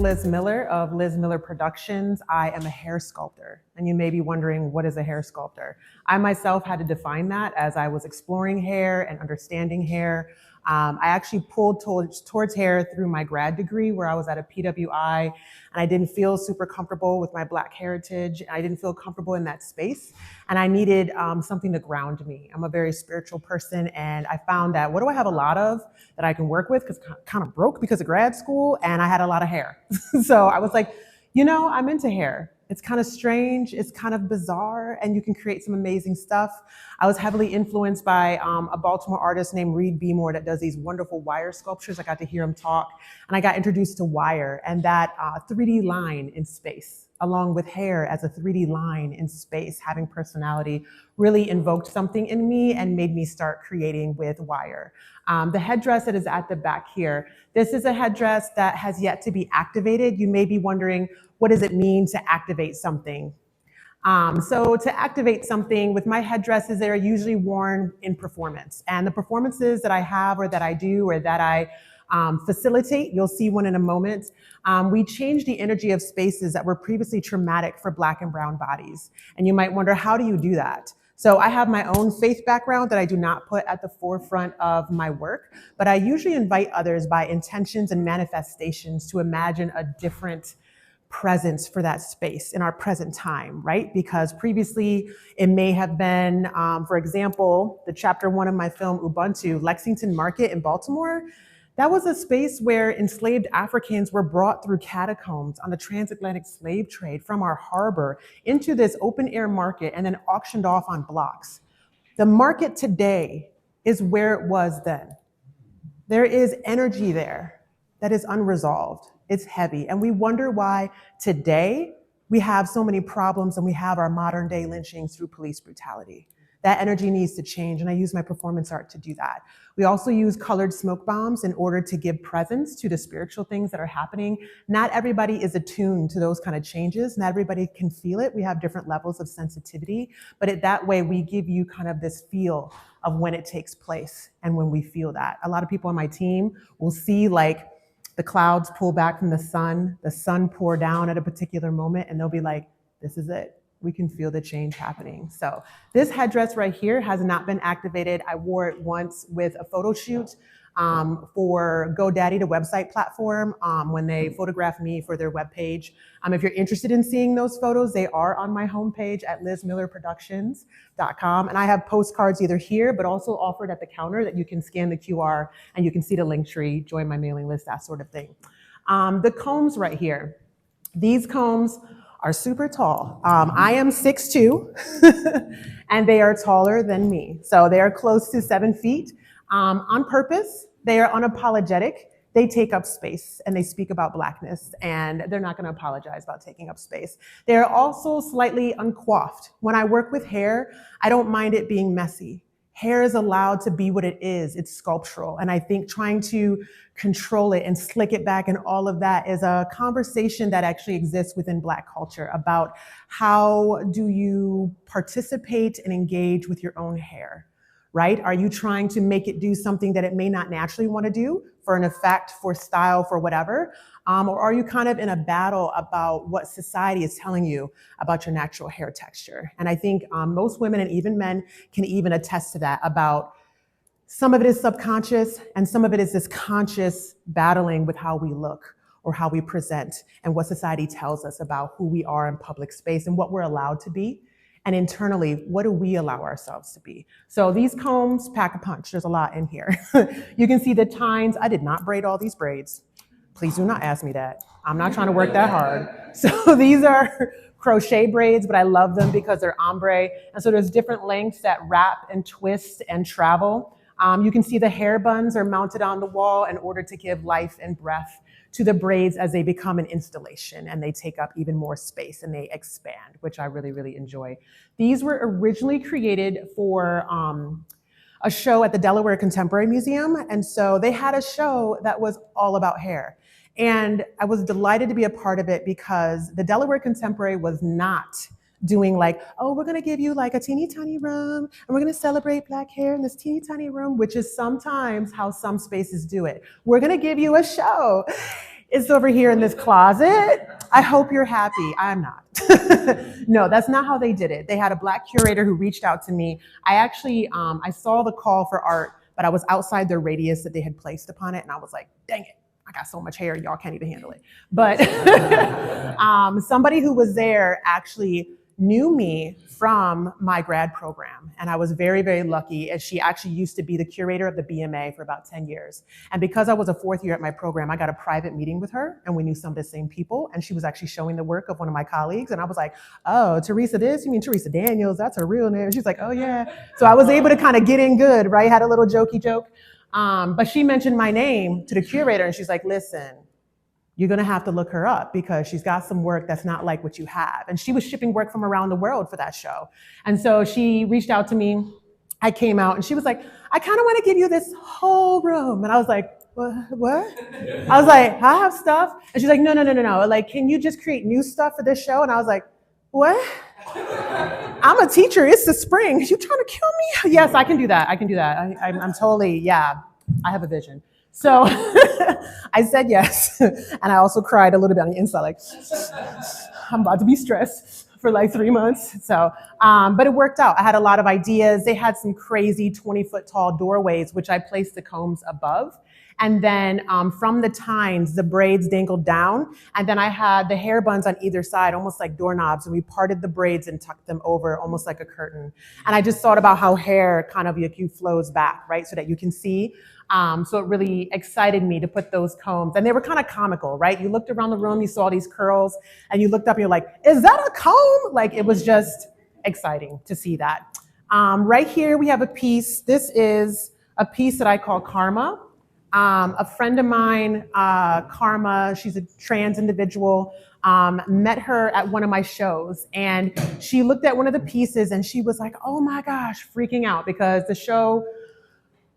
Liz Miller of Liz Miller Productions. I am a hair sculptor. And you may be wondering, what is a hair sculptor? I myself had to define that as I was exploring hair and understanding hair. I actually pulled towards hair through my grad degree where I was at a PWI, and I didn't feel super comfortable with my Black heritage. I didn't feel comfortable in that space, and I needed something to ground me. I'm a very spiritual person, and I found that what do I have a lot of that I can work with, because kind of broke because of grad school, and I had a lot of hair. So I was like, you know, I'm into hair. It's kind of strange, it's kind of bizarre, and you can create some amazing stuff. I was heavily influenced by a Baltimore artist named Reed Beemore that does these wonderful wire sculptures. I got to hear him talk, and I got introduced to wire and that 3D line in space, along with hair as a 3D line in space, having personality, really invoked something in me and made me start creating with wire. The headdress that is at the back here, this is a headdress that has yet to be activated. You may be wondering, what does it mean to activate something? So to activate something with my headdresses, they are usually worn in performance. And the performances that I have or that I do or that I facilitate, you'll see one in a moment, we change the energy of spaces that were previously traumatic for Black and brown bodies. And you might wonder, how do you do that? So I have my own faith background that I do not put at the forefront of my work, but I usually invite others by intentions and manifestations to imagine a different presence for that space in our present time, right? Because previously it may have been, for example, the chapter 1 of my film, Ubuntu, Lexington Market in Baltimore. That was a space where enslaved Africans were brought through catacombs on the transatlantic slave trade from our harbor into this open air market and then auctioned off on blocks. The market today is where it was then. There is energy there that is unresolved. It's heavy. And we wonder why today we have so many problems and we have our modern day lynchings through police brutality. That energy needs to change, and I use my performance art to do that. We also use colored smoke bombs in order to give presence to the spiritual things that are happening. Not everybody is attuned to those kind of changes. Not everybody can feel it. We have different levels of sensitivity, but that way we give you kind of this feel of when it takes place and when we feel that. A lot of people on my team will see like the clouds pull back from the sun pour down at a particular moment, and they'll be like, this is it. We can feel the change happening. So this headdress right here has not been activated. I wore it once with a photo shoot for GoDaddy, the website platform, when they photographed me for their webpage. If you're interested in seeing those photos, they are on my homepage at lizmillerproductions.com. And I have postcards either here, but also offered at the counter that you can scan the QR and you can see the link tree, join my mailing list, that sort of thing. The combs right here, these combs are super tall. I am 6'2", and they are taller than me. So they are close to 7 feet. On purpose, they are unapologetic. They take up space and they speak about Blackness, and they're not gonna apologize about taking up space. They're also slightly uncoiffed. When I work with hair, I don't mind it being messy. Hair is allowed to be what it is. It's sculptural. And I think trying to control it and slick it back and all of that is a conversation that actually exists within Black culture about how do you participate and engage with your own hair, right? Are you trying to make it do something that it may not naturally want to do for an effect, for style, for whatever? Or are you kind of in a battle about what society is telling you about your natural hair texture? And I think most women and even men can even attest to that, about some of it is subconscious and some of it is this conscious battling with how we look or how we present and what society tells us about who we are in public space and what we're allowed to be. And internally, what do we allow ourselves to be? So these combs pack a punch. There's a lot in here. You can see the tines. I did not braid all these braids. Please do not ask me that. I'm not trying to work that hard. So these are crochet braids, but I love them because they're ombre. And so there's different lengths that wrap and twist and travel. You can see the hair buns are mounted on the wall in order to give life and breath to the braids as they become an installation and they take up even more space and they expand, which I really, really enjoy. These were originally created for a show at the Delaware Contemporary Museum. And so they had a show that was all about hair. And I was delighted to be a part of it because the Delaware Contemporary was not doing like, oh, we're gonna give you like a teeny tiny room and we're gonna celebrate Black hair in this teeny tiny room, which is sometimes how some spaces do it. We're gonna give you a show. It's over here in this closet. I hope you're happy. I'm not. No, that's not how they did it. They had a Black curator who reached out to me. I actually, I saw the call for art, but I was outside their radius that they had placed upon it. And I was like, dang it, I got so much hair, y'all can't even handle it. But somebody who was there actually knew me from my grad program. And I was very, very lucky, as she actually used to be the curator of the BMA for about 10 years. And because I was a fourth year at my program, I got a private meeting with her, and we knew some of the same people. And she was actually showing the work of one of my colleagues. And I was like, oh, Teresa this? You mean Teresa Daniels? That's her real name. And she's like, oh yeah. So I was able to kind of get in good, right? Had a little jokey joke. But she mentioned my name to the curator, and she's like, listen, you're gonna have to look her up because she's got some work that's not like what you have. And she was shipping work from around the world for that show. And so she reached out to me. I came out and she was like, I kind of want to give you this whole room. And I was like, what? I was like, I have stuff. And she's like, no. Like, can you just create new stuff for this show? And I was like, what? I'm a teacher. It's the spring. You trying to kill me? Yes, I can do that. I'm totally, yeah, I have a vision. So I said yes. And I also cried a little bit on the inside, like, I'm about to be stressed for like 3 months. So, but it worked out. I had a lot of ideas. They had some crazy 20-foot tall doorways, which I placed the combs above. And then from the tines, the braids dangled down. And then I had the hair buns on either side, almost like doorknobs. And we parted the braids and tucked them over almost like a curtain. And I just thought about how hair kind of flows back, right? So that you can see. So it really excited me to put those combs. And they were kind of comical, right? You looked around the room, you saw these curls, and you looked up and you're like, is that a comb? Like, it was just exciting to see that. Right here, we have a piece. This is a piece that I call Karma. A friend of mine, Karma, she's a trans individual, met her at one of my shows, and she looked at one of the pieces and she was like, oh my gosh, freaking out, because the show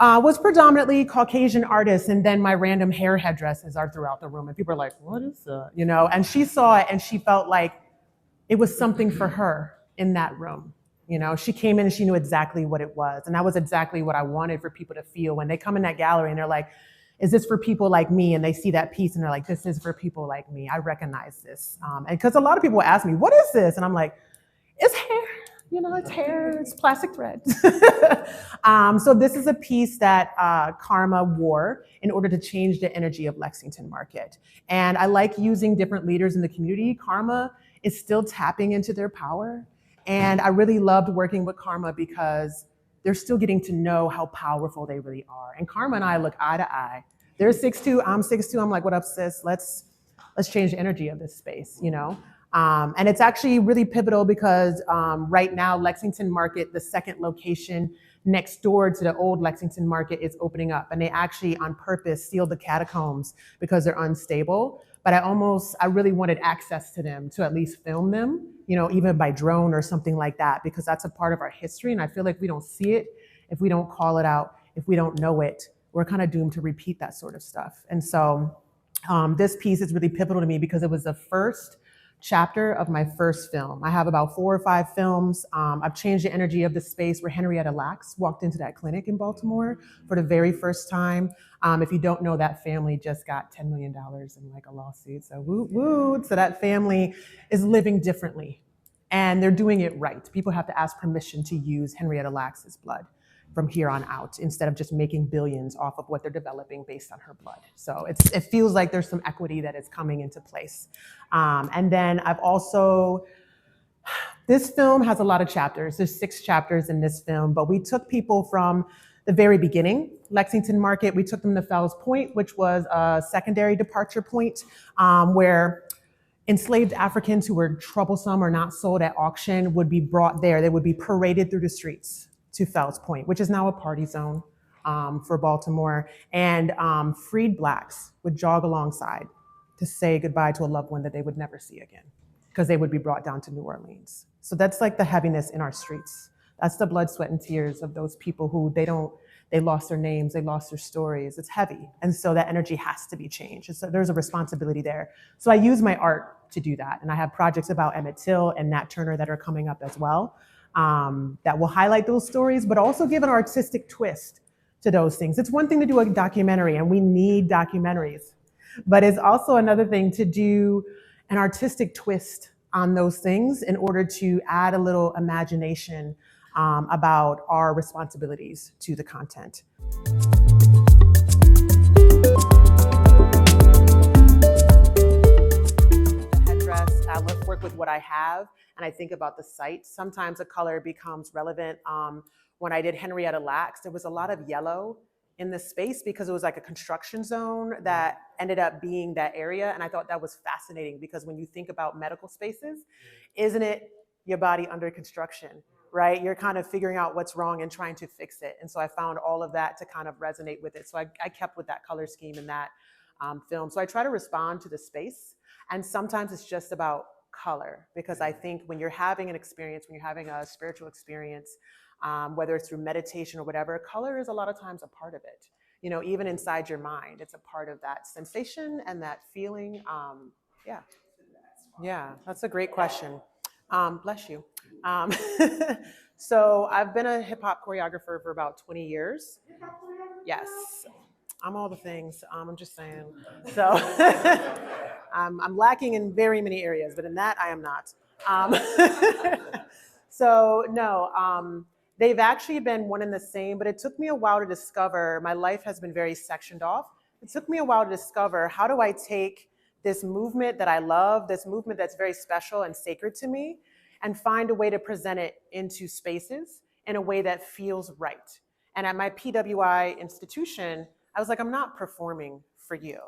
was predominantly Caucasian artists, and then my random hair headdresses are throughout the room, and people are like, what is that? You know, and she saw it and she felt like it was something for her in that room. You know, she came in and she knew exactly what it was. And that was exactly what I wanted for people to feel when they come in that gallery and they're like, is this for people like me? And they see that piece and they're like, this is for people like me. I recognize this. And because a lot of people ask me, what is this? And I'm like, it's hair. You know, it's hair, it's plastic thread. So this is a piece that Karma wore in order to change the energy of Lexington Market. And I like using different leaders in the community. Karma is still tapping into their power. And I really loved working with Karma because they're still getting to know how powerful they really are. And Karma and I look eye to eye. They're 6'2", I'm 6'2". I'm like, what up, sis? Let's change the energy of this space, you know? And it's actually really pivotal because right now, Lexington Market, the second location next door to the old Lexington Market, is opening up. And they actually, on purpose, sealed the catacombs because they're unstable. But I really wanted access to them to at least film them, you know, even by drone or something like that, because that's a part of our history. And I feel like we don't see it, if we don't call it out, if we don't know it, we're kind of doomed to repeat that sort of stuff. And so this piece is really pivotal to me because it was the first chapter of my first film. I have about 4 or 5 films. I've changed the energy of the space where Henrietta Lacks walked into that clinic in Baltimore for the very first time. If you don't know, that family just got $10 million in like a lawsuit. So woo woo. So that family is living differently and they're doing it right. People have to ask permission to use Henrietta Lacks' blood from here on out, instead of just making billions off of what they're developing based on her blood. So it feels like there's some equity that is coming into place. And then this film has a lot of chapters. There's 6 chapters in this film, but we took people from the very beginning, Lexington Market. We took them to Fells Point, which was a secondary departure point where enslaved Africans who were troublesome or not sold at auction would be brought there. They would be paraded through the streets to Fells Point, which is now a party zone for Baltimore. And freed Blacks would jog alongside to say goodbye to a loved one that they would never see again, because they would be brought down to New Orleans. So that's like the heaviness in our streets. That's the blood, sweat, and tears of those people who they lost their names, they lost their stories. It's heavy. And so that energy has to be changed. And so there's a responsibility there. So I use my art to do that. And I have projects about Emmett Till and Nat Turner that are coming up as well. That will highlight those stories, but also give an artistic twist to those things. It's one thing to do a documentary, and we need documentaries. But it's also another thing to do an artistic twist on those things in order to add a little imagination about our responsibilities to the content. The headdress, I work with what I have, and I think about the site. Sometimes a color becomes relevant. When I did Henrietta Lacks, there was a lot of yellow in the space because it was like a construction zone that ended up being that area. And I thought that was fascinating because when you think about medical spaces, isn't it your body under construction, right? You're kind of figuring out what's wrong and trying to fix it. And so I found all of that to kind of resonate with it. So I kept with that color scheme in that film. So I try to respond to the space. And sometimes it's just about color, because I think when you're having an experience, when you're having a spiritual experience, whether it's through meditation or whatever, color is a lot of times a part of it. You know, even inside your mind, it's a part of that sensation and that feeling. Yeah, that's a great question. Bless you. So I've been a hip hop choreographer for about 20 years. Yes, I'm all the things. I'm just saying. So I'm lacking in very many areas, but in that I am not. So no, they've actually been one and the same, but it took me a while to discover. My life has been very sectioned off. It took me a while to discover, how do I take this movement that I love, this movement that's very special and sacred to me, and find a way to present it into spaces in a way that feels right. And at my PWI institution, I was like, I'm not performing for you.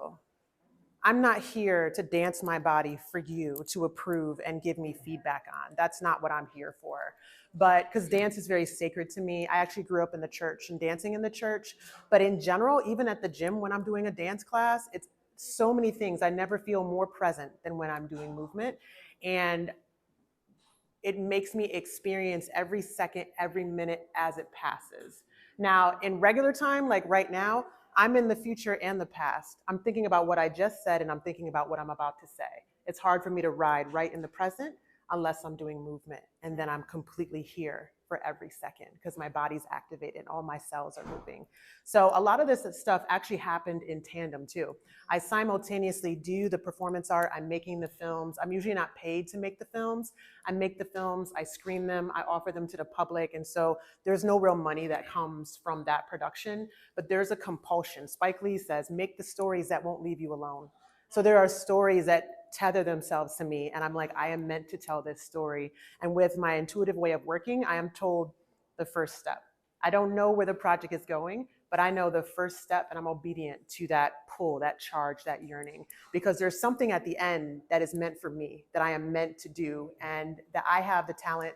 I'm not here to dance my body for you to approve and give me feedback on. That's not what I'm here for. But because dance is very sacred to me. I actually grew up in the church and dancing in the church. But in general, even at the gym when I'm doing a dance class, it's so many things. I never feel more present than when I'm doing movement. And it makes me experience every second, every minute as it passes. Now, in regular time, like right now, I'm in the future and the past. I'm thinking about what I just said, and I'm thinking about what I'm about to say. It's hard for me to ride right in the present unless I'm doing movement. And then I'm completely here for every second because my body's activated, all my cells are moving. So a lot of this stuff actually happened in tandem too. I simultaneously do the performance art, I'm making the films. I'm usually not paid to make the films. I make the films, I screen them, I offer them to the public. And so there's no real money that comes from that production, but there's a compulsion. Spike Lee says, make the stories that won't leave you alone. So there are stories that tether themselves to me, and I'm like, I am meant to tell this story. And with my intuitive way of working, I am told the first step. I don't know where the project is going, but I know the first step, and I'm obedient to that pull, that charge, that yearning, because there's something at the end that is meant for me, that I am meant to do, and that I have the talent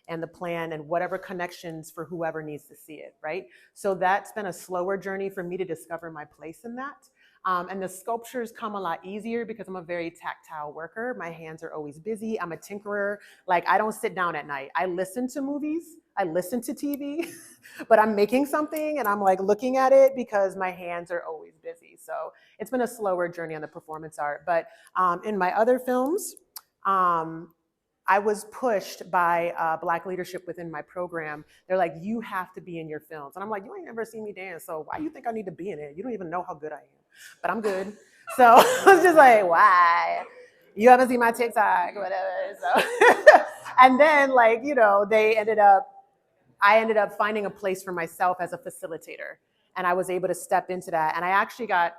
and the plan and whatever connections for whoever needs to see it, right? So that's been a slower journey for me to discover my place in that. And the sculptures come a lot easier because I'm a very tactile worker. My hands are always busy. I'm a tinkerer. Like, I don't sit down at night. I listen to movies. I listen to TV, but I'm making something and I'm like looking at it because my hands are always busy. So it's been a slower journey on the performance art. But in my other films, I was pushed by Black leadership within my program. They're like, you have to be in your films. And I'm like, you ain't never seen me dance, so why do you think I need to be in it? You don't even know how good I am. But I'm good. So I was just like, why? You haven't seen my TikTok, whatever. So and then, like, you know, I ended up finding a place for myself as a facilitator. And I was able to step into that. And I actually got,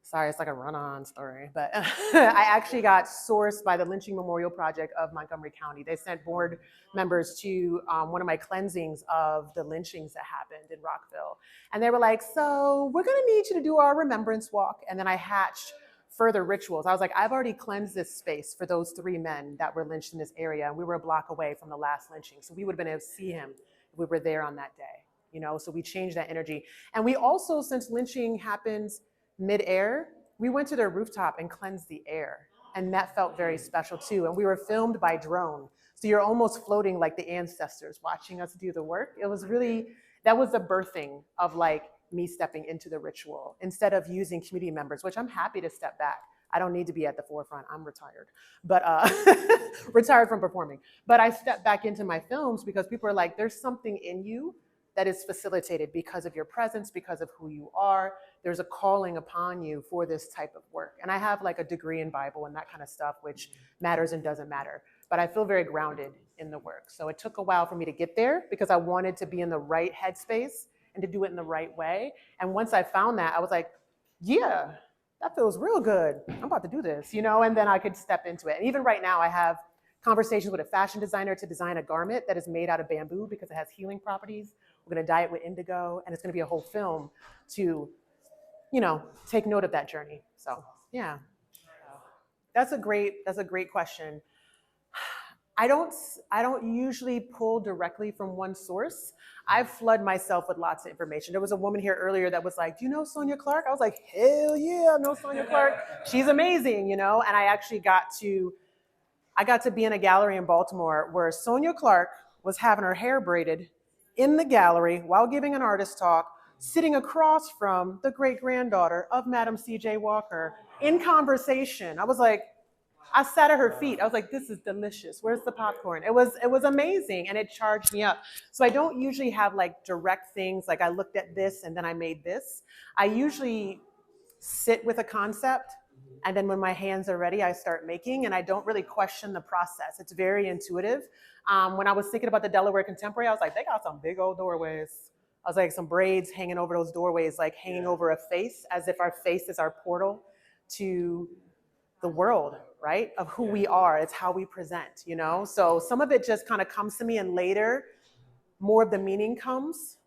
sorry, it's like a run-on story, but I actually got sourced by the Lynching Memorial Project of Montgomery County. They sent board members to one of my cleansings of the lynchings that happened in Rockville. And they were like, so we're gonna need you to do our remembrance walk. And then I hatched further rituals. I was like, I've already cleansed this space for those 3 men that were lynched in this area. And we were a block away from the last lynching. So we would have been able to see him if we were there on that day, you know? So we changed that energy. And we also, since lynching happens mid-air, we went to their rooftop and cleansed the air. And that felt very special too. And we were filmed by drone. So you're almost floating like the ancestors watching us do the work. It was really, that was the birthing of like me stepping into the ritual instead of using community members, which I'm happy to step back. I don't need to be at the forefront. I'm retired, but retired from performing. But I stepped back into my films because people are like, there's something in you that is facilitated because of your presence, because of who you are, there's a calling upon you for this type of work. And I have like a degree in Bible and that kind of stuff, which matters and doesn't matter. But I feel very grounded in the work. So it took a while for me to get there because I wanted to be in the right headspace and to do it in the right way. And once I found that, I was like, yeah, that feels real good. I'm about to do this, you know, and then I could step into it. And even right now, I have conversations with a fashion designer to design a garment that is made out of bamboo because it has healing properties. We're going to dye it with indigo, and it's going to be a whole film to, you know, take note of that journey. So, yeah, that's a great question. I don't usually pull directly from one source. I flood myself with lots of information. There was a woman here earlier that was like, do you know Sonia Clark? I was like, hell yeah, I know Sonia Clark. She's amazing, you know? And I actually got to be in a gallery in Baltimore where Sonia Clark was having her hair braided in the gallery while giving an artist talk, sitting across from the great-granddaughter of Madam C.J. Walker in conversation. I was like, I sat at her feet. I was like, this is delicious. Where's the popcorn? It was amazing, and it charged me up. So I don't usually have like direct things, like I looked at this and then I made this. I usually sit with a concept, and then when my hands are ready, I start making, and I don't really question the process. It's very intuitive. When I was thinking about the Delaware Contemporary, I was like, they got some big old doorways. I was like, some braids hanging over those doorways, like hanging over a face, as if our face is our portal to the world, right? Of who we are. It's how we present, you know? So some of it just kind of comes to me, and later, more of the meaning comes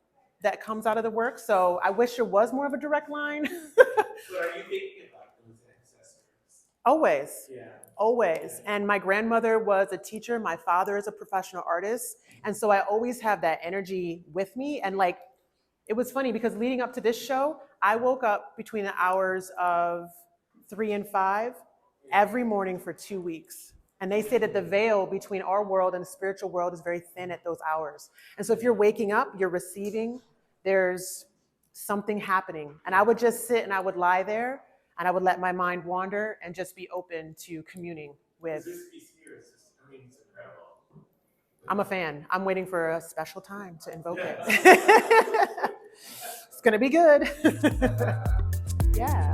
out of the work. So I wish there was more of a direct line. So are you thinking about those accessories? Always. Yeah. Always. And my grandmother was a teacher. My father is a professional artist. And so I always have that energy with me. And like, it was funny because leading up to this show, I woke up between the hours of 3 and 5 every morning for 2 weeks. And they say that the veil between our world and the spiritual world is very thin at those hours. And so if you're waking up, you're receiving, there's something happening. And I would just sit and I would lie there and I would let my mind wander and just be open to communing with. This piece here is just, I mean, it's incredible. I'm a fan. I'm waiting for a special time to invoke it. It's gonna be good. Yeah.